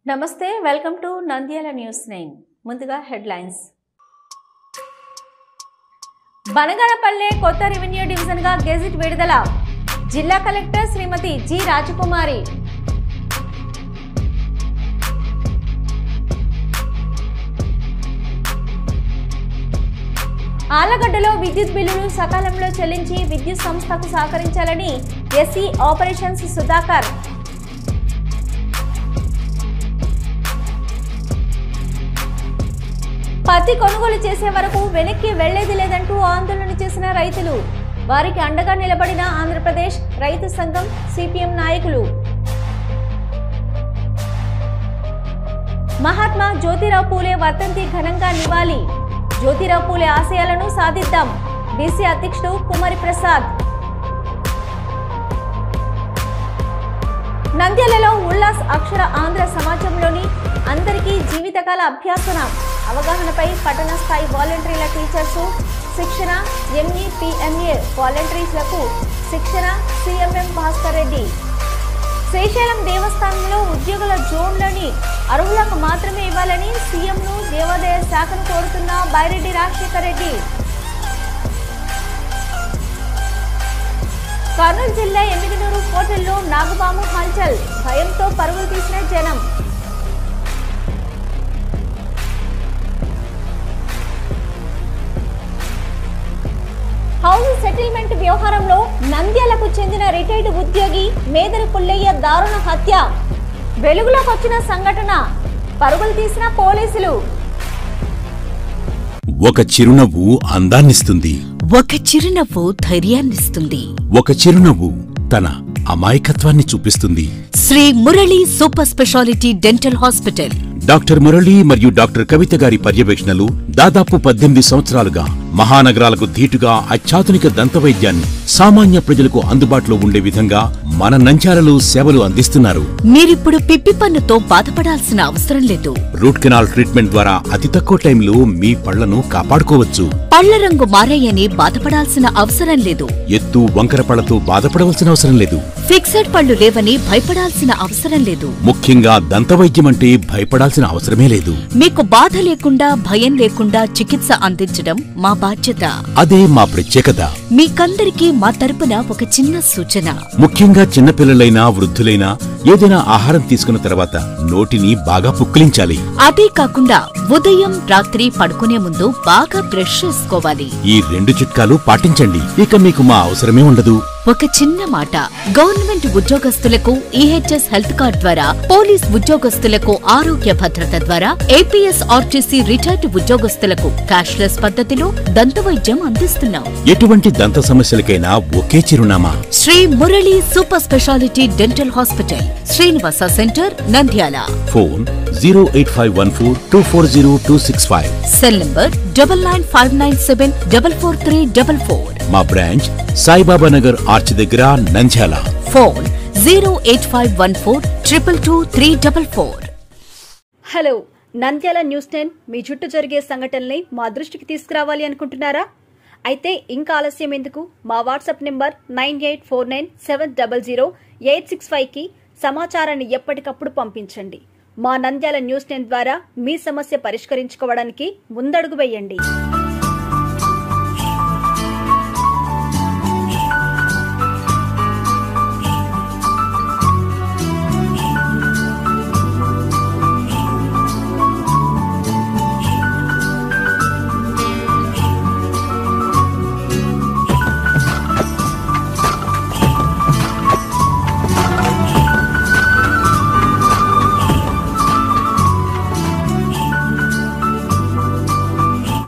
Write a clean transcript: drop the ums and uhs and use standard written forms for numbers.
నమస్తే welcome to Nandyal news 9 ముందుగా headlines Banaganapalle కొత్త రెవెన్యూ డివిజన్ గా గెజిట్ విడుదల జిల్లా కలెక్టర్ శ్రీమతి జి రాజకుమారి ఆలగడ్డలో విద్యుత్ బిల్లులు సకాలంలో చెల్లించి విద్యుత్ సంస్థకు సహకరించాలని ఎస్సీ ఆపరేషన్స్ సుధాకర్ పత్తి కొనుగోలు చేసే వరకు వెనక్కి వెళ్లేది లేదంటూ ఆందోళన చేసిన రైతులు వారికి అండగా నిలబడిన ఆంధ్రప్రదేశ్ రైతు సంఘం సిపిఎం నాయకులు మహాత్మా జ్యోతిరావు పూలే వర్ధంతి ఘనంగా నివాళి జ్యోతిరావు పూలే ఆశయాలను సాధిద్దాం బీసీ అధ్యక్షుడు కుమారి ప్రసాద్ నంద్యాలలో ఉల్లాస్ అక్షర ఆంధ్ర సమాజంలోని అందరికీ జీవితకాల అభ్యాసన అవగాహనపై పట్టణ స్థాయి వాలంటీర్ల టీచర్స్ శిక్షణ ఎంఈపీఎంఏ వాలంటీర్లకు శిక్షణ సిఎంఎం భాస్కర్ రెడ్డి శ్రీశైలం దేవస్థానంలో ఉద్యోగుల జోన్లని అర్హులకు మాత్రమే ఇవ్వాలని సీఎంను దేవాదాయ శాఖను కోరుతున్న బైరెడ్డి రాజశేఖర్ రెడ్డి కర్నూలు జిల్లా ఎమ్మిగనూరు హోటల్లో నాగబాము హల్చల్ భయంతో పరుగులు తీసిన జనం హౌస్ సెటిల్మెంట్ వ్యవహారంలో నంద్యాలకు చెందిన రిటైర్డ్ ఉద్యోగి మేదరి పుల్లయ్య దారుణ హత్య వెలుగులోకి వచ్చిన సంఘటన పరుగులు తీసిన పోలీసులు ఒక చిరునవ్వు అందాన్నిస్తుంది, ఒక చిరునవ్వు ధైర్యాన్నిస్తుంది, ఒక చిరునవ్వు తన అమాయకత్వాన్ని చూపిస్తుంది. Sri Murali super speciality dental hospital doctor Murali మరియు డాక్టర్ కవిత గారి పర్యవేక్షణలు దాదాపు 18 సంవత్సరాలుగా మహానగరాలకు ధీటుగా అత్యాధునిక దంతవైద్యాన్ని సామాన్య ప్రజలకు అందుబాటులో ఉండే విధంగా మన నంద్యాలలో సేవలు అందిస్తున్నారు. మీరిప్పుడు పిప్పి పన్నుతో బాధపడాల్సిన అవసరం లేదు. రూట్ కెనాల్ ట్రీట్మెంట్ ద్వారా అతి తక్కువ టైంలో మీ పళ్లను కాపాడుకోవచ్చు. పళ్ల రంగు మారాయని బాధపడాల్సిన అవసరం లేదు. ఎత్తు వంకర పళ్లతో బాధపడవలసిన అవసరం లేదు. ఫిక్సెడ్ పళ్లు లేవని భయపడాల్సిన అవసరం లేదు. ముఖ్యంగా దంతవైద్యం అంటే భయపడాల్సిన అవసరమే లేదు. మీకు బాధ లేకుండా భయం లేకుండా చికిత్స అందించడం మా బాధ్యత. అదే మా ప్రత్యేకత. మీకందరికీ మా తరపున ఒక చిన్న సూచన. ముఖ్యంగా చిన్నపిల్లలైనా వృద్ధులైనా ఏదైనా ఆహారం తీసుకున్న తర్వాత నోటిని బాగా పుక్కిలించాలి. అదే కాకుండా ఉదయం రాత్రి పడుకునే ముందు బాగా బ్రష్ చేసుకోవాలి. ఈ 2 చిట్కాలు పాటించండి, ఇక మీకు మా అవసరమే ఉండదు. ఒక చిన్న మాట, గవర్నమెంట్ ఉద్యోగస్తులకు ఈహెచ్ఎస్ హెల్త్ కార్డ్ ద్వారా, పోలీస్ ఉద్యోగస్తులకు ఆరోగ్య భద్రత ద్వారా, ఏపీఎస్ ఆర్టీసీ రిటైర్డ్ ఉద్యోగస్తులకు క్యాష్లెస్ పద్ధతిలో దంతవైద్యం అందిస్తున్నాం. ఎటువంటి దంత సమస్యలకైనా ఒకే చిరునామా Sri Murali super speciality dental hospital, Srinivasa centre, Nandyal. Phone 08514240265. Cell number 9959744344. మా బ్రాంచ్ సాయిబాబా నగర్ ఆర్చ్ దగ్గర, Nandyal. Phone 08514222344. Hello, Nandyal news 10 మీ చుట్టూ జరిగే సంఘటనల్ని మా దృష్టికి తీసుకురావాలి అనుకుంటున్నారా? అయితే ఇంకా ఆలస్యం ఎందుకు? మా వాట్సాప్ నెంబర్ 9849700865కి సమాచారాన్ని ఎప్పటికప్పుడు పంపించండి. మా నంద్యాల న్యూస్ 10 ద్వారా మీ సమస్య పరిష్కరించుకోవడానికి ముందడుగు వేయండి.